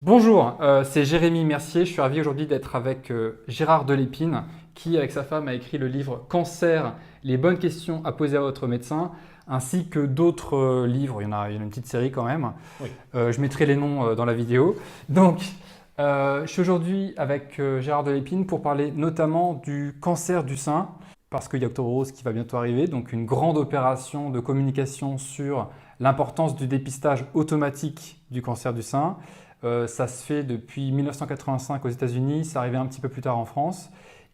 Bonjour, c'est Jérémy Mercier. Je suis ravi aujourd'hui d'être avec Gérard Delépine qui, avec sa femme, a écrit le livre Cancer, les bonnes questions à poser à votre médecin, ainsi que d'autres livres. Il y en a une petite série quand même. Oui. Je mettrai les noms dans la vidéo. Donc, je suis aujourd'hui avec Gérard Delépine pour parler notamment du cancer du sein, parce qu'il y a Octobre Rose qui va bientôt arriver, donc une grande opération de communication sur l'importance du dépistage automatique du cancer du sein. Ça se fait depuis 1985 aux États-Unis, c'est arrivé un petit peu plus tard en France.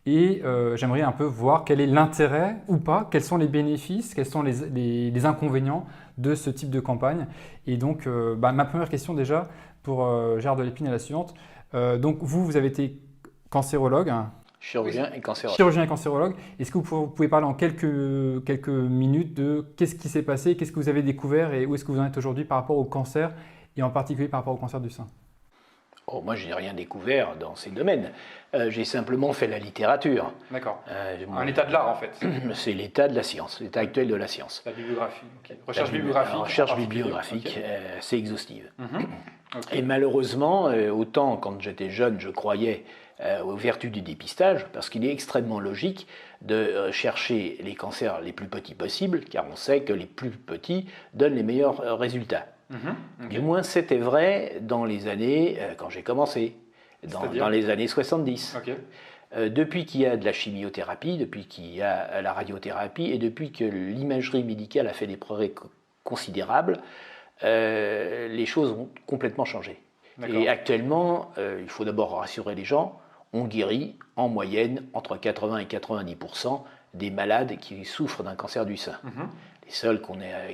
Et j'aimerais un peu voir quel est l'intérêt ou pas, quels sont les bénéfices, quels sont les inconvénients de ce type de campagne. Et donc, ma première question déjà pour Gérard Delépine est la suivante. Donc, vous avez été cancérologue. Chirurgien et cancérologue. Chirurgien et cancérologue. Est-ce que vous pouvez parler en quelques minutes de qu'est-ce qui s'est passé, qu'est-ce que vous avez découvert et où est-ce que vous en êtes aujourd'hui par rapport au cancer et en particulier par rapport au cancer du sein? Oh, moi, je n'ai rien découvert dans ces domaines. J'ai simplement fait la littérature. D'accord. Un état de l'art, en fait. C'est l'état de la science, l'état actuel de la science. La bibliographie. Okay. Recherche bibliographique. Recherche bibliographique, okay. C'est exhaustive. Okay. Et malheureusement, autant quand j'étais jeune, je croyais aux vertus du dépistage, parce qu'il est extrêmement logique de chercher les cancers les plus petits possibles, car on sait que les plus petits donnent les meilleurs résultats. Okay. Du moins, c'était vrai dans les années, quand j'ai commencé, dans les années 70. Okay. Depuis qu'il y a de la chimiothérapie, depuis qu'il y a la radiothérapie, et depuis que l'imagerie médicale a fait des progrès considérables, les choses ont complètement changé. Et actuellement, il faut d'abord rassurer les gens, on guérit en moyenne entre 80 et 90% des malades qui souffrent d'un cancer du sein. Les seuls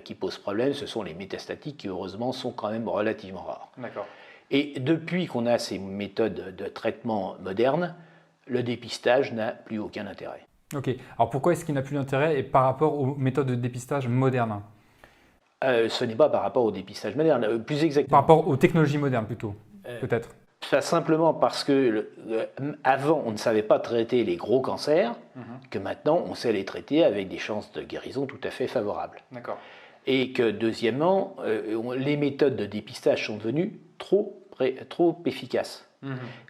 qui posent problème, ce sont les métastatiques qui, heureusement, sont quand même relativement rares. Et depuis qu'on a ces méthodes de traitement modernes, le dépistage n'a plus aucun intérêt. Ok. Alors pourquoi est-ce qu'il n'a plus d'intérêt et par rapport aux méthodes de dépistage modernes? Ce n'est pas par rapport au dépistage moderne, plus exactement. Par rapport aux technologies modernes plutôt, peut-être. Simplement parce que avant on ne savait pas traiter les gros cancers, que maintenant on sait les traiter avec des chances de guérison tout à fait favorables. Et que deuxièmement, les méthodes de dépistage sont devenues trop efficaces.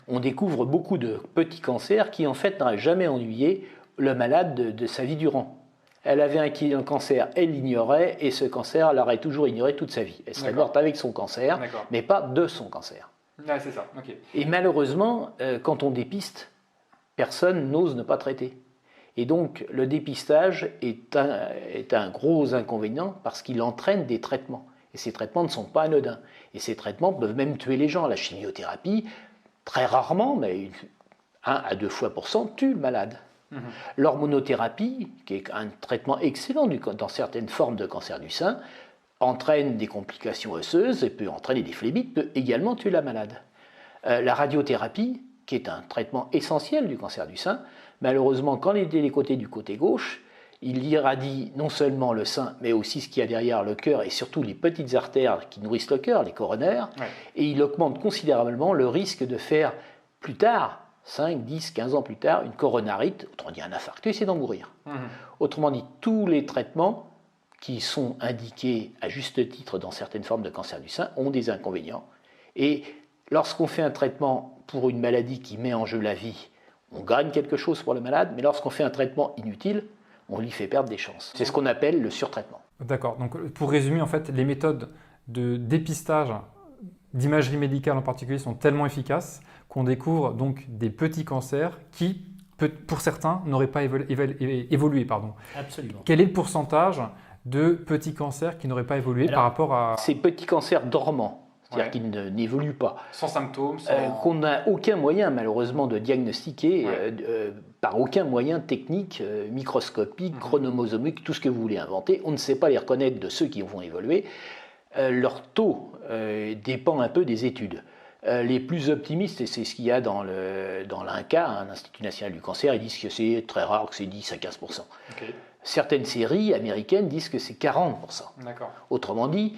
On découvre beaucoup de petits cancers qui en fait n'auraient jamais ennuyé le malade de sa vie durant. Elle avait un cancer, elle l'ignorait, et ce cancer l'aurait toujours ignoré toute sa vie. Elle serait morte avec son cancer, mais pas de son cancer. Ouais, c'est ça. Okay. Et malheureusement, quand on dépiste, personne n'ose ne pas traiter. Et donc, le dépistage est un gros inconvénient parce qu'il entraîne des traitements. Et ces traitements ne sont pas anodins. Et ces traitements peuvent même tuer les gens. La chimiothérapie, très rarement, mais 1 à 2 fois pour cent, tue le malade. L'hormonothérapie, qui est un traitement excellent dans certaines formes de cancer du sein, entraîne des complications osseuses et peut entraîner des phlébites, peut également tuer la malade. La radiothérapie, qui est un traitement essentiel du cancer du sein, malheureusement, quand on est du côté gauche, il irradie non seulement le sein, mais aussi ce qu'il y a derrière le cœur et surtout les petites artères qui nourrissent le cœur, les coronaires, et il augmente considérablement le risque de faire plus tard, 5, 10, 15 ans plus tard, une coronarite, autrement dit un infarctus, et d'en mourir. Autrement dit, tous les traitements qui sont indiqués à juste titre dans certaines formes de cancer du sein ont des inconvénients. Et lorsqu'on fait un traitement pour une maladie qui met en jeu la vie, on gagne quelque chose pour le malade, mais lorsqu'on fait un traitement inutile, on lui fait perdre des chances. C'est ce qu'on appelle le surtraitement. D'accord. Donc pour résumer, en fait, les méthodes de dépistage d'imagerie médicale en particulier sont tellement efficaces qu'on découvre donc des petits cancers qui, pour certains, n'auraient pas évolué. Absolument. Quel est le pourcentage de petits cancers qui n'auraient pas évolué par rapport à... Ces petits cancers dormants, c'est-à-dire qu'ils n'évoluent pas. Sans symptômes, qu'on n'a aucun moyen malheureusement de diagnostiquer, par aucun moyen technique, microscopique, chromosomique, tout ce que vous voulez inventer. On ne sait pas les reconnaître de ceux qui vont évoluer. Leur taux dépend un peu des études. Les plus optimistes, et c'est ce qu'il y a dans l'INCa, l'Institut national du cancer, ils disent que c'est très rare, que c'est 10 à 15%. Certaines séries américaines disent que c'est 40%. Autrement dit,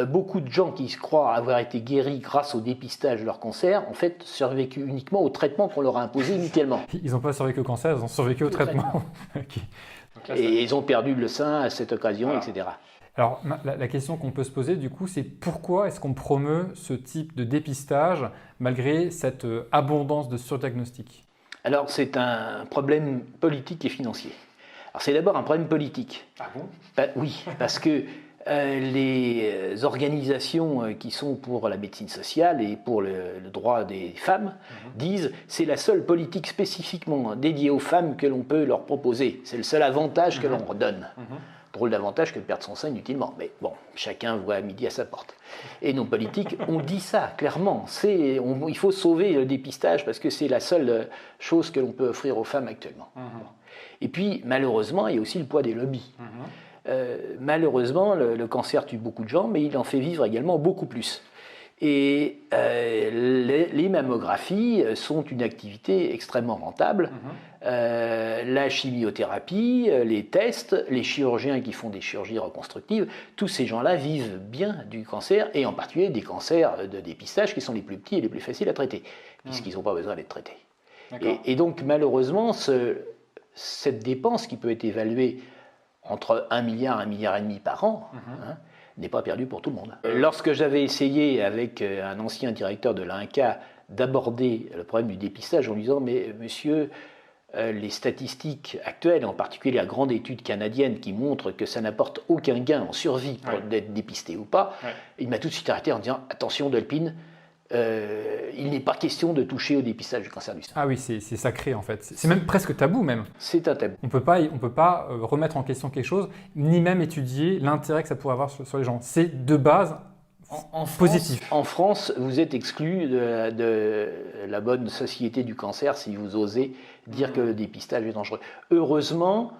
beaucoup de gens qui se croient avoir été guéris grâce au dépistage de leur cancer, en fait, survécu uniquement au traitement qu'on leur a imposé initialement. Ils n'ont pas survécu au cancer, ils ont survécu au traitement. Donc là, et ils ont perdu le sein à cette occasion, etc. Alors, la question qu'on peut se poser, du coup, c'est pourquoi est-ce qu'on promeut ce type de dépistage malgré cette abondance de surdiagnostics? Alors, c'est un problème politique et financier. Alors, c'est d'abord un problème politique. Ah bon? Oui, parce que les organisations qui sont pour la médecine sociale et pour le droit des femmes disent c'est la seule politique spécifiquement dédiée aux femmes que l'on peut leur proposer. C'est le seul avantage que l'on redonne. Drôle d'avantage que de perdre son sein inutilement. Mais bon, chacun voit midi à sa porte. Et nos politiques ont dit ça, clairement. Il faut sauver le dépistage parce que c'est la seule chose que l'on peut offrir aux femmes actuellement. Et puis, malheureusement, il y a aussi le poids des lobbies. Malheureusement, le cancer tue beaucoup de gens, mais il en fait vivre également beaucoup plus. Et les mammographies sont une activité extrêmement rentable. La chimiothérapie, les tests, les chirurgiens qui font des chirurgies reconstructives, tous ces gens-là vivent bien du cancer, et en particulier des cancers de dépistage qui sont les plus petits et les plus faciles à traiter, puisqu'ils n'ont pas besoin d'être traités. Et donc, malheureusement, cette dépense qui peut être évaluée entre 1 milliard et 1,5 milliard par an, n'est pas perdue pour tout le monde. Lorsque j'avais essayé avec un ancien directeur de l'INCa d'aborder le problème du dépistage en lui disant « Mais monsieur, les statistiques actuelles, en particulier la grande étude canadienne qui montre que ça n'apporte aucun gain en survie d'être dépisté ou pas, il m'a tout de suite arrêté en disant « Attention Delpine, il n'est pas question de toucher au dépistage du cancer du sein. » Ah oui, c'est sacré en fait. C'est même presque tabou même. C'est un tabou. On peut pas remettre en question quelque chose, ni même étudier l'intérêt que ça pourrait avoir sur les gens. C'est de base positif. En France, vous êtes exclu de la bonne société du cancer si vous osez dire que le dépistage est dangereux. Heureusement,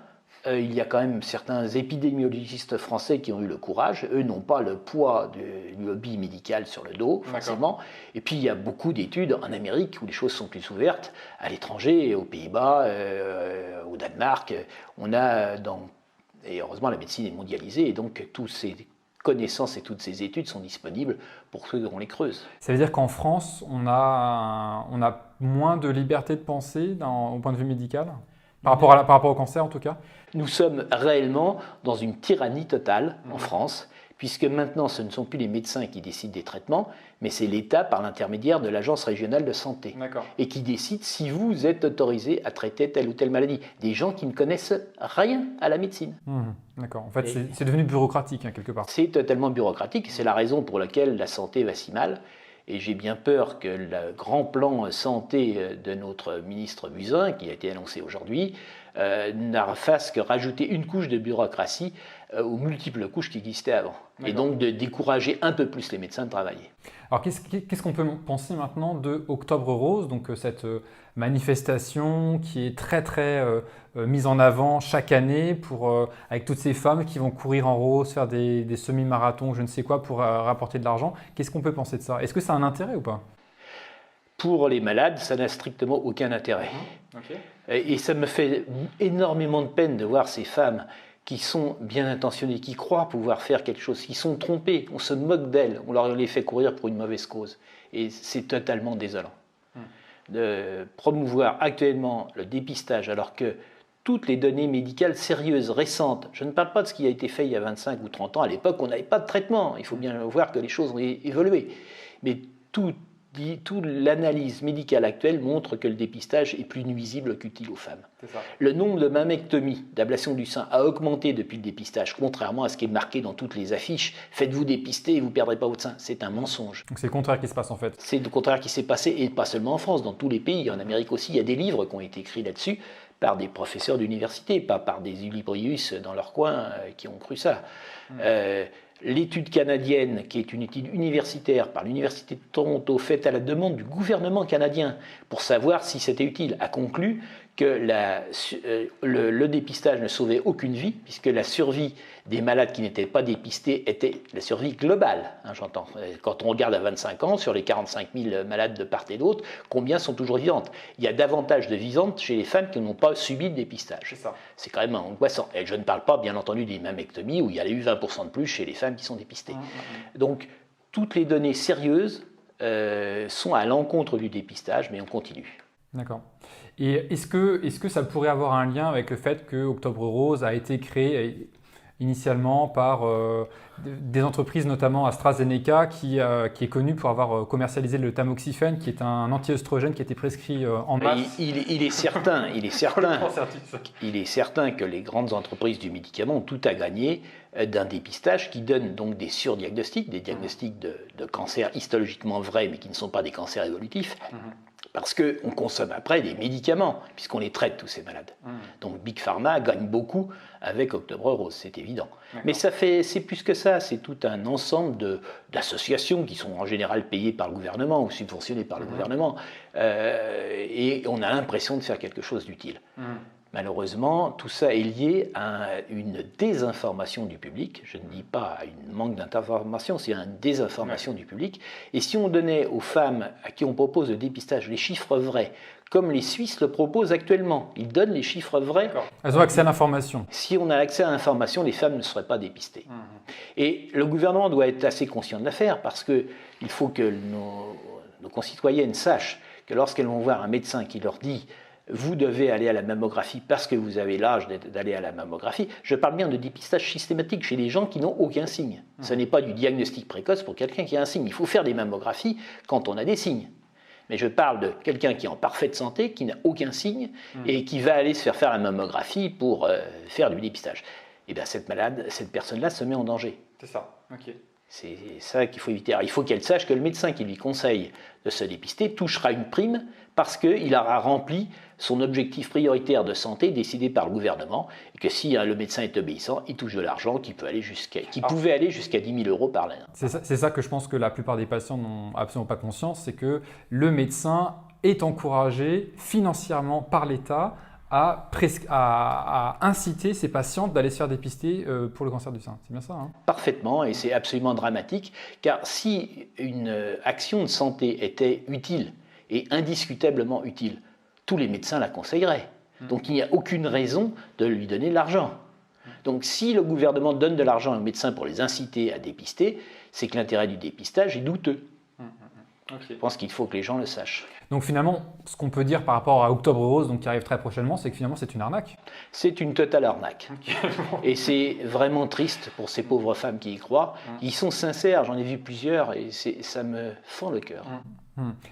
il y a quand même certains épidémiologistes français qui ont eu le courage. Eux n'ont pas le poids du lobby médical sur le dos, forcément. Et puis, il y a beaucoup d'études en Amérique où les choses sont plus ouvertes, à l'étranger, aux Pays-Bas, au Danemark. Et heureusement, la médecine est mondialisée, et donc tous ces connaissances et toutes ces études sont disponibles pour ceux qui les creusent. Ça veut dire qu'en France, on a moins de liberté de penser au point de vue médical, par rapport au cancer en tout cas? Nous sommes réellement dans une tyrannie totale en France, puisque maintenant ce ne sont plus les médecins qui décident des traitements, mais c'est l'État par l'intermédiaire de l'Agence régionale de santé, et qui décide si vous êtes autorisé à traiter telle ou telle maladie. Des gens qui ne connaissent rien à la médecine. D'accord, en fait c'est devenu bureaucratique quelque part. C'est totalement bureaucratique, c'est la raison pour laquelle la santé va si mal. Et j'ai bien peur que le grand plan santé de notre ministre Buzyn, qui a été annoncé aujourd'hui, ne fasse que rajouter une couche de bureaucratie aux multiples couches qui existaient avant. Et donc de décourager un peu plus les médecins de travailler. Alors qu'est-ce qu'on peut penser maintenant de Octobre Rose, donc cette manifestation qui est très mise en avant chaque année avec toutes ces femmes qui vont courir en rose, faire des semi-marathons, je ne sais quoi, pour rapporter de l'argent. Qu'est-ce qu'on peut penser de ça? Est-ce que ça a un intérêt ou pas? Pour les malades, ça n'a strictement aucun intérêt. Et ça me fait énormément de peine de voir ces femmes qui sont bien intentionnées, qui croient pouvoir faire quelque chose, qui sont trompées, on se moque d'elles, on leur les fait courir pour une mauvaise cause. Et c'est totalement désolant. De promouvoir actuellement le dépistage alors que toutes les données médicales sérieuses, récentes, je ne parle pas de ce qui a été fait il y a 25 ou 30 ans, à l'époque on n'avait pas de traitement, il faut bien voir que les choses ont évolué. Mais toute l'analyse médicale actuelle montre que le dépistage est plus nuisible qu'utile aux femmes. Le nombre de mammectomies, d'ablation du sein, a augmenté depuis le dépistage, contrairement à ce qui est marqué dans toutes les affiches. Faites-vous dépister et vous ne perdrez pas votre sein. C'est un mensonge. Donc c'est le contraire qui se passe en fait. C'est le contraire qui s'est passé, et pas seulement en France, dans tous les pays. En Amérique aussi, il y a des livres qui ont été écrits là-dessus par des professeurs d'université, pas par des Ulibrius dans leur coin qui ont cru ça. L'étude canadienne, qui est une étude universitaire par l'Université de Toronto, faite à la demande du gouvernement canadien pour savoir si c'était utile, a conclu que le dépistage ne sauvait aucune vie, puisque la survie des malades qui n'étaient pas dépistés était la survie globale, j'entends. Quand on regarde à 25 ans, sur les 45 000 malades de part et d'autre, combien sont toujours vivantes? Il y a davantage de vivantes chez les femmes qui n'ont pas subi le dépistage. C'est quand même angoissant. Et je ne parle pas, bien entendu, des mammectomies, où il y a eu 20% de plus chez les femmes qui sont dépistées. Donc, toutes les données sérieuses sont à l'encontre du dépistage, mais on continue. D'accord. Et est-ce que ça pourrait avoir un lien avec le fait que Octobre Rose a été créé initialement par des entreprises, notamment AstraZeneca, qui est connu pour avoir commercialisé le tamoxifène, qui est un anti-œstrogène qui a été prescrit en masse. Il est certain que les grandes entreprises du médicament ont tout à gagner d'un dépistage qui donne donc des surdiagnostics, des diagnostics de cancers histologiquement vrais, mais qui ne sont pas des cancers évolutifs. Parce qu'on consomme après des médicaments, puisqu'on les traite, tous ces malades. Donc Big Pharma gagne beaucoup avec Octobre Rose, c'est évident. Mais c'est plus que ça, c'est tout un ensemble d'associations qui sont en général payées par le gouvernement ou subventionnées par le gouvernement. Et on a l'impression de faire quelque chose d'utile. Malheureusement, tout ça est lié à une désinformation du public. Je ne dis pas à une manque d'information, c'est une désinformation du public. Et si on donnait aux femmes à qui on propose le dépistage les chiffres vrais, comme les Suisses le proposent actuellement, ils donnent les chiffres vrais. Elles ont accès à l'information. Si on a accès à l'information, les femmes ne seraient pas dépistées. Et le gouvernement doit être assez conscient de l'affaire parce qu'il faut que nos concitoyennes sachent que lorsqu'elles vont voir un médecin qui leur dit vous devez aller à la mammographie parce que vous avez l'âge d'aller à la mammographie. Je parle bien de dépistage systématique chez les gens qui n'ont aucun signe. Ce n'est pas du diagnostic précoce pour quelqu'un qui a un signe. Il faut faire des mammographies quand on a des signes. Mais je parle de quelqu'un qui est en parfaite santé, qui n'a aucun signe et qui va aller se faire la mammographie pour faire du dépistage. Et bien cette personne-là se met en danger. C'est ça, ok. C'est ça qu'il faut éviter. Alors, il faut qu'elle sache que le médecin qui lui conseille de se dépister touchera une prime parce qu'il aura rempli son objectif prioritaire de santé décidé par le gouvernement et que si le médecin est obéissant, il touche de l'argent qui pouvait aller jusqu'à 10 000 euros par l'année. C'est ça que je pense que la plupart des patients n'ont absolument pas conscience, c'est que le médecin est encouragé financièrement par l'État à inciter ses patientes d'aller se faire dépister pour le cancer du sein. C'est bien ça, hein? Parfaitement, et c'est absolument dramatique, car si une action de santé était utile, et indiscutablement utile, tous les médecins la conseilleraient. Donc il n'y a aucune raison de lui donner de l'argent. Donc si le gouvernement donne de l'argent aux médecins pour les inciter à dépister, c'est que l'intérêt du dépistage est douteux. Je pense qu'il faut que les gens le sachent. Donc finalement, ce qu'on peut dire par rapport à Octobre Rose, donc qui arrive très prochainement, c'est que finalement c'est une arnaque. C'est une totale arnaque. Et c'est vraiment triste pour ces pauvres femmes qui y croient. Ils sont sincères, j'en ai vu plusieurs et ça me fend le cœur.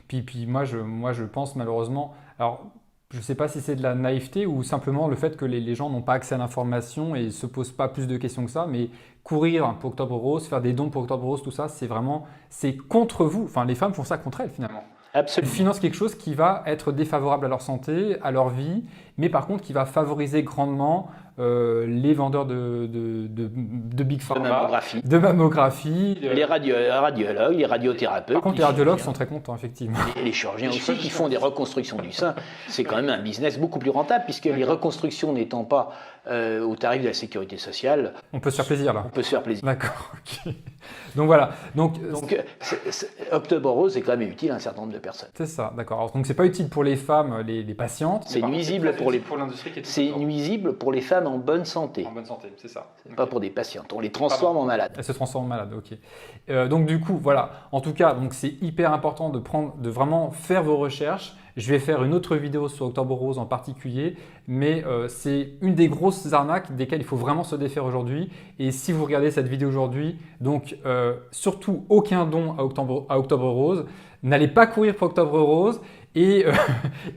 Puis moi je pense malheureusement, alors je ne sais pas si c'est de la naïveté ou simplement le fait que les gens n'ont pas accès à l'information et ne se posent pas plus de questions que ça, mais courir pour Octobre Rose, faire des dons pour Octobre Rose, tout ça, c'est contre vous. Enfin, les femmes font ça contre elles finalement. Absolument. Elles financent quelque chose qui va être défavorable à leur santé, à leur vie, mais par contre qui va favoriser grandement les vendeurs de Big Pharma, de mammographie, les radiologues, les radiothérapeutes. Par contre, les radiologues sont très contents, effectivement. Les chirurgiens aussi qui font des reconstructions du sein, c'est quand même un business beaucoup plus rentable puisque les reconstructions n'étant pas au tarif de la sécurité sociale. On peut se faire plaisir là. On peut se faire plaisir. D'accord, ok. Donc voilà. Donc Octobre Rose est quand même utile à un certain nombre de personnes. C'est ça, d'accord. Donc c'est pas utile pour les femmes, les patientes. C'est nuisible pour l'industrie qui est C'est nuisible pour les femmes en bonne santé. En bonne santé, c'est ça. Pas pour des patientes. On les transforme en malades. Elles se transforment en malades, ok. Donc du coup, voilà. En tout cas, donc c'est hyper important de vraiment faire vos recherches. Je vais faire une autre vidéo sur Octobre Rose en particulier, mais c'est une des grosses arnaques desquelles il faut vraiment se défaire aujourd'hui. Et si vous regardez cette vidéo aujourd'hui, donc surtout aucun don à Octobre Rose. N'allez pas courir pour Octobre Rose et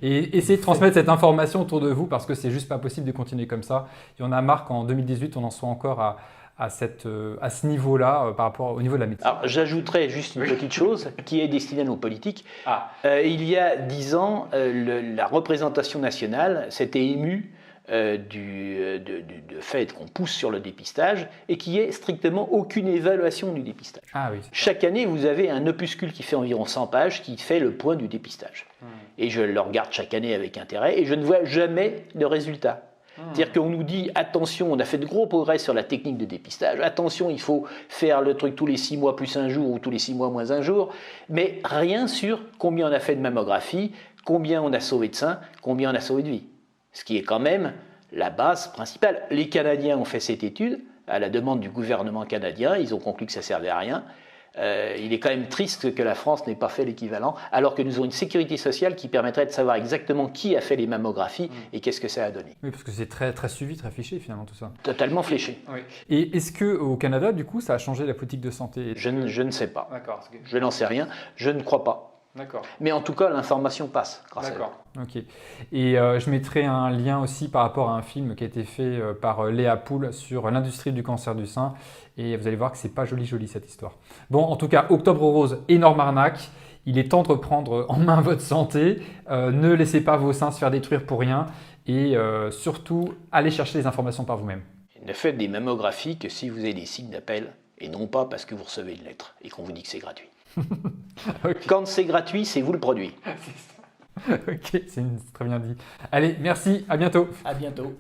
essayez de transmettre cette information autour de vous parce que c'est juste pas possible de continuer comme ça. Il y en a marre qu'en 2018, on en soit encore à ce niveau-là par rapport au niveau de la médecine. Alors, j'ajouterais juste une petite chose qui est destinée à nos politiques. Il y a 10 ans, la représentation nationale s'était émue du fait qu'on pousse sur le dépistage et qu'il n'y ait strictement aucune évaluation du dépistage. Oui. Chaque année, vous avez un opuscule qui fait environ 100 pages qui fait le point du dépistage. Et je le regarde chaque année avec intérêt et je ne vois jamais de résultat. C'est-à-dire qu'on nous dit, attention, on a fait de gros progrès sur la technique de dépistage, attention, il faut faire le truc tous les 6 mois plus un jour ou tous les 6 mois moins un jour, mais rien sur combien on a fait de mammographie, combien on a sauvé de seins, combien on a sauvé de vie. Ce qui est quand même la base principale. Les Canadiens ont fait cette étude à la demande du gouvernement canadien, ils ont conclu que ça ne servait à rien. Il est quand même triste que la France n'ait pas fait l'équivalent, alors que nous avons une sécurité sociale qui permettrait de savoir exactement qui a fait les mammographies et qu'est-ce que ça a donné. Oui, parce que c'est très, très suivi, très fiché finalement tout ça. Totalement fléché. Oui. Et est-ce qu'au Canada, du coup, ça a changé la politique de santé? Je ne sais pas. D'accord. Je n'en sais rien. Je ne crois pas. D'accord. Mais en tout cas, l'information passe grâce à eux. D'accord. Ok. Et je mettrai un lien aussi par rapport à un film qui a été fait par Léa Poul sur l'industrie du cancer du sein. Et vous allez voir que c'est pas joli cette histoire. Bon, en tout cas, Octobre Rose, énorme arnaque. Il est temps de reprendre en main votre santé. Ne laissez pas vos seins se faire détruire pour rien. Et surtout, allez chercher les informations par vous-même. Ne faites des mammographies que si vous avez des signes d'appel et non pas parce que vous recevez une lettre et qu'on vous dit que c'est gratuit. Okay. Quand c'est gratuit, c'est vous le produit. Ok, c'est très bien dit. Allez, merci, à bientôt. À bientôt.